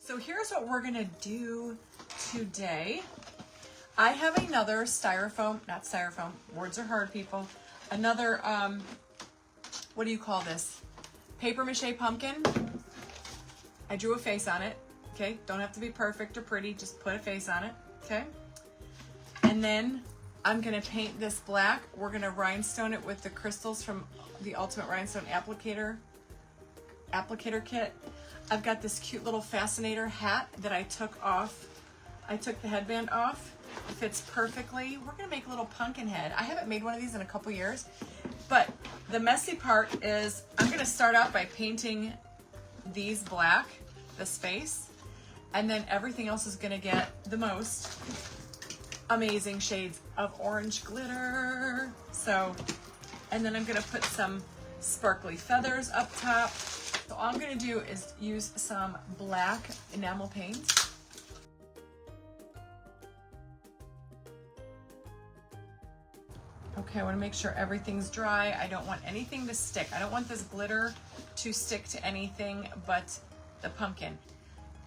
So here's what we're gonna do today. I have another styrofoam, not styrofoam, words are hard, people. Another, what do you call this? Paper mache pumpkin. I drew a face on it, okay? Don't have to be perfect or pretty, just put a face on it, okay? And then I'm gonna paint this black. We're gonna rhinestone it with the crystals from the Ultimate Rhinestone Applicator kit. I've got this cute little fascinator hat that I took off. I took the headband off. It fits perfectly. We're gonna make a little pumpkin head. I haven't made one of these in a couple years, but the messy part is I'm gonna start out by painting these black, the space, and then everything else is gonna get the most amazing shades of orange glitter. So, and then I'm gonna put some sparkly feathers up top. So all I'm gonna do is use some black enamel paint. Okay, I wanna make sure everything's dry. I don't want anything to stick. I don't want this glitter to stick to anything but the pumpkin.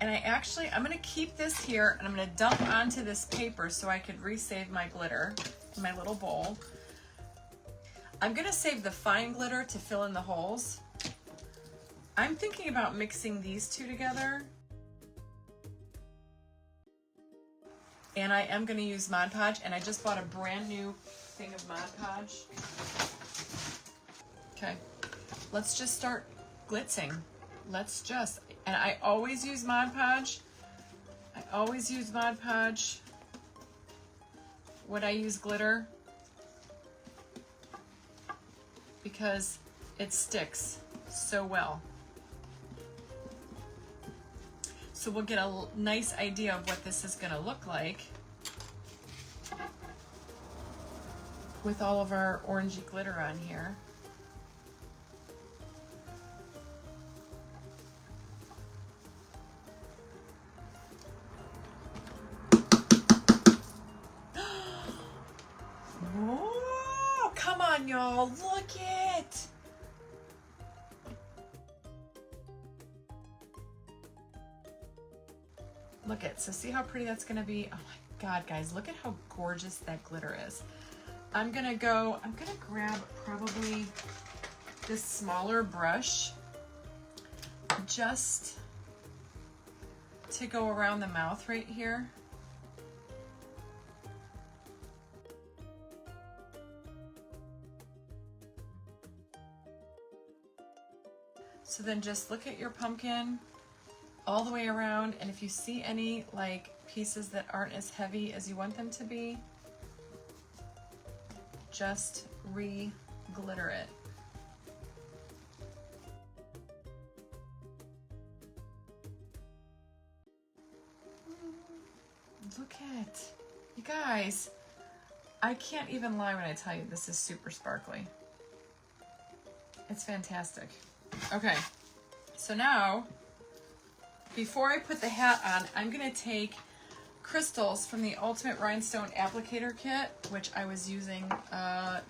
And I'm gonna keep this here and I'm gonna dump onto this paper so I could resave my glitter in my little bowl. I'm gonna save the fine glitter to fill in the holes. I'm thinking about mixing these two together. And I am gonna use Mod Podge, and I just bought a brand new thing of Mod Podge. Okay, let's just start glitzing. And I always use Mod Podge. When I use glitter, because it sticks so well. So we'll get a nice idea of what this is gonna look like with all of our orangey glitter on here. Oh, come on, y'all, look it! Look it, so see how pretty that's gonna be? Oh my God, guys, look at how gorgeous that glitter is. I'm gonna grab probably this smaller brush just to go around the mouth right here. So then just look at your pumpkin all the way around, and if you see any like pieces that aren't as heavy as you want them to be, just re-glitter it. Look at, you guys, I can't even lie when I tell you this is super sparkly. It's fantastic. Okay, so now, before I put the hat on, I'm gonna take crystals from the Ultimate Rhinestone Applicator kit, which I was using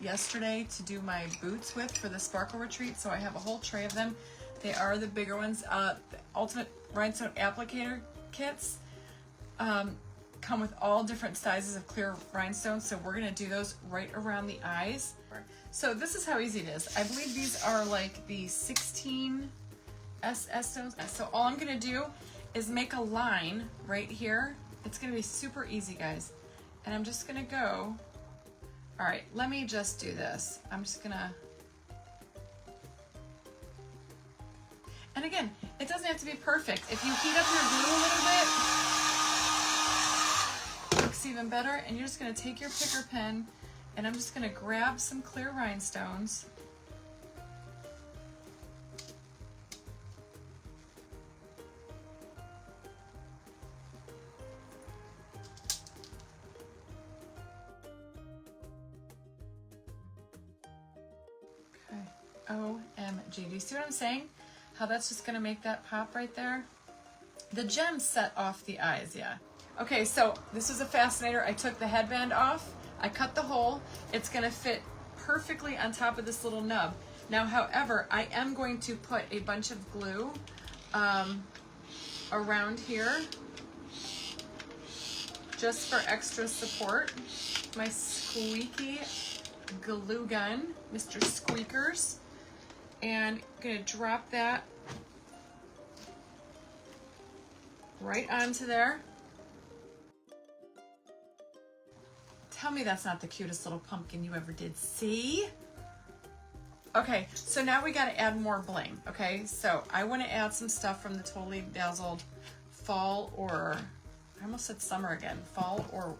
yesterday to do my boots with for the Sparkle Retreat. So I have a whole tray of them. They are the bigger ones. The Ultimate Rhinestone Applicator kits come with all different sizes of clear rhinestones. So we're gonna do those right around the eyes. So this is how easy it is. I believe these are like the 16 SS stones. So all I'm gonna do is make a line right here. It's gonna be super easy, guys. And I'm just gonna go, all right, let me just do this. I'm just gonna, and again, it doesn't have to be perfect. If you heat up your glue a little bit, it looks even better. And you're just gonna take your picker pen, and I'm just gonna grab some clear rhinestones. OMG, do you see what I'm saying? How that's just gonna make that pop right there? The gems set off the eyes, yeah. Okay, so this is a fascinator. I took the headband off, I cut the hole. It's gonna fit perfectly on top of this little nub. Now, however, I am going to put a bunch of glue around here just for extra support. My squeaky glue gun, Mr. Squeakers. And I'm gonna drop that right onto there. Tell me that's not the cutest little pumpkin you ever did. See? Okay, so now we gotta add more bling, okay? So I wanna add some stuff from the Totally Dazzled fall or, I almost said summer again, fall or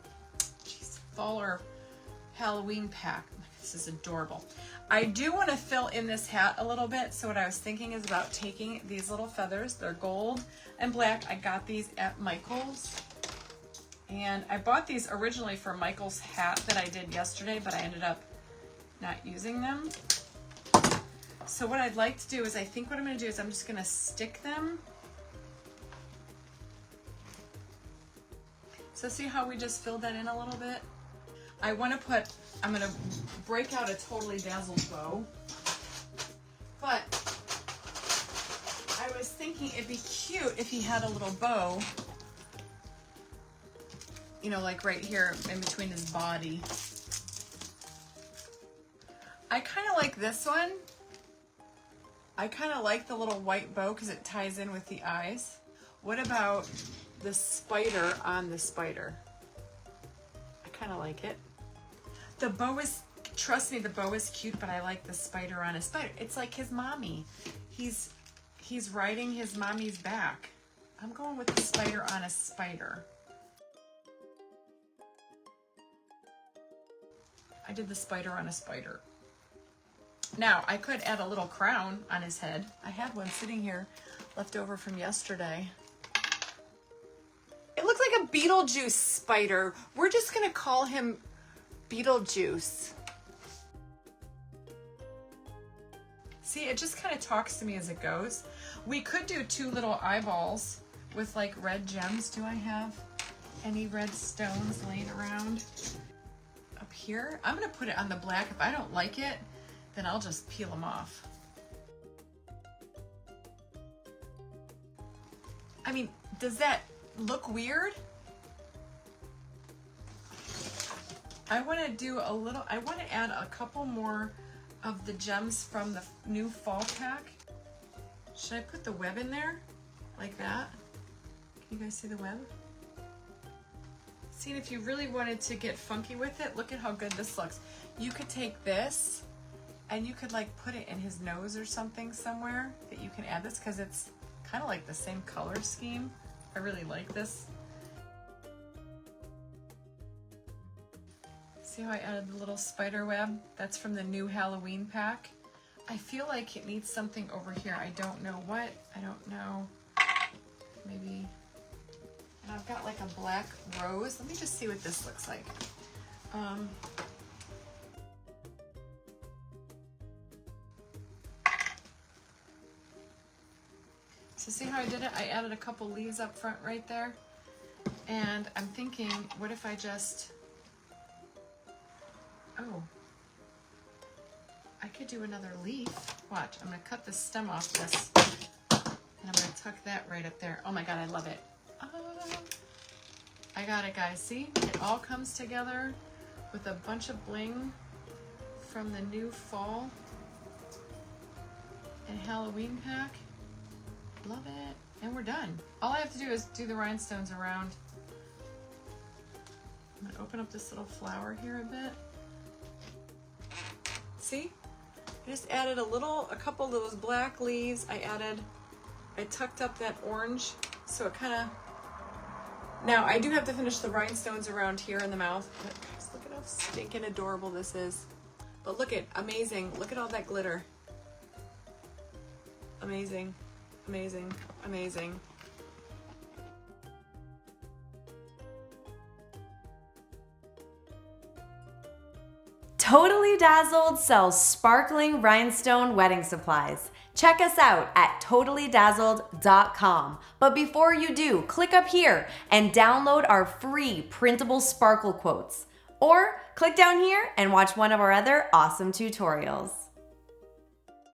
Halloween pack. This is adorable. I do wanna fill in this hat a little bit, so what I was thinking is about taking these little feathers, they're gold and black. I got these at Michael's. And I bought these originally for Michael's hat that I did yesterday, but I ended up not using them. So what I'd like to do is, I think what I'm gonna do is I'm just gonna stick them. So see how we just filled that in a little bit? I'm gonna break out a Totally Dazzled bow. But I was thinking it'd be cute if he had a little bow, you know, like right here in between his body. I kind of like this one. I kind of like the little white bow because it ties in with the eyes. What about the spider on the spider? I kind of like it. The bow is, trust me, the bow is cute, but I like the spider on a spider. It's like his mommy. He's riding his mommy's back. I'm going with the spider on a spider. I did the spider on a spider. Now, I could add a little crown on his head. I had one sitting here left over from yesterday. It looks like a Beetlejuice spider. We're just gonna call him Beetlejuice. See, it just kind of talks to me as it goes. We could do two little eyeballs with like red gems. Do I have any red stones laying around up here? I'm gonna put it on the black. If I don't like it, then I'll just peel them off. I mean, does that look weird? I want to add a couple more of the gems from the new fall pack. Should I put the web in there? Like that? Can you guys see the web? See, if you really wanted to get funky with it, look at how good this looks. You could take this and you could like put it in his nose or something somewhere that you can add this, because it's kind of like the same color scheme. I really like this. See how I added the little spider web? That's from the new Halloween pack. I feel like it needs something over here. I don't know what. I don't know. Maybe. And I've got like a black rose. Let me just see what this looks like. So see how I did it? I added a couple leaves up front right there. And I'm thinking, what if I just, oh, I could do another leaf. Watch, I'm gonna cut the stem off this. And I'm gonna tuck that right up there. Oh my God, I love it. I got it, guys. See, it all comes together with a bunch of bling from the new fall and Halloween pack. Love it. And we're done. All I have to do is do the rhinestones around. I'm gonna open up this little flower here a bit. See? I just added a couple of those black leaves. I tucked up that orange, so it kind of, now I do have to finish the rhinestones around here in the mouth. But guys, look at how stinking adorable this is. But look at, amazing. Look at all that glitter. Amazing. Amazing, amazing. Totally Dazzled sells sparkling rhinestone wedding supplies. Check us out at totallydazzled.com. But before you do, click up here and download our free Printable Sparkle Quotes. Or click down here and watch one of our other awesome tutorials.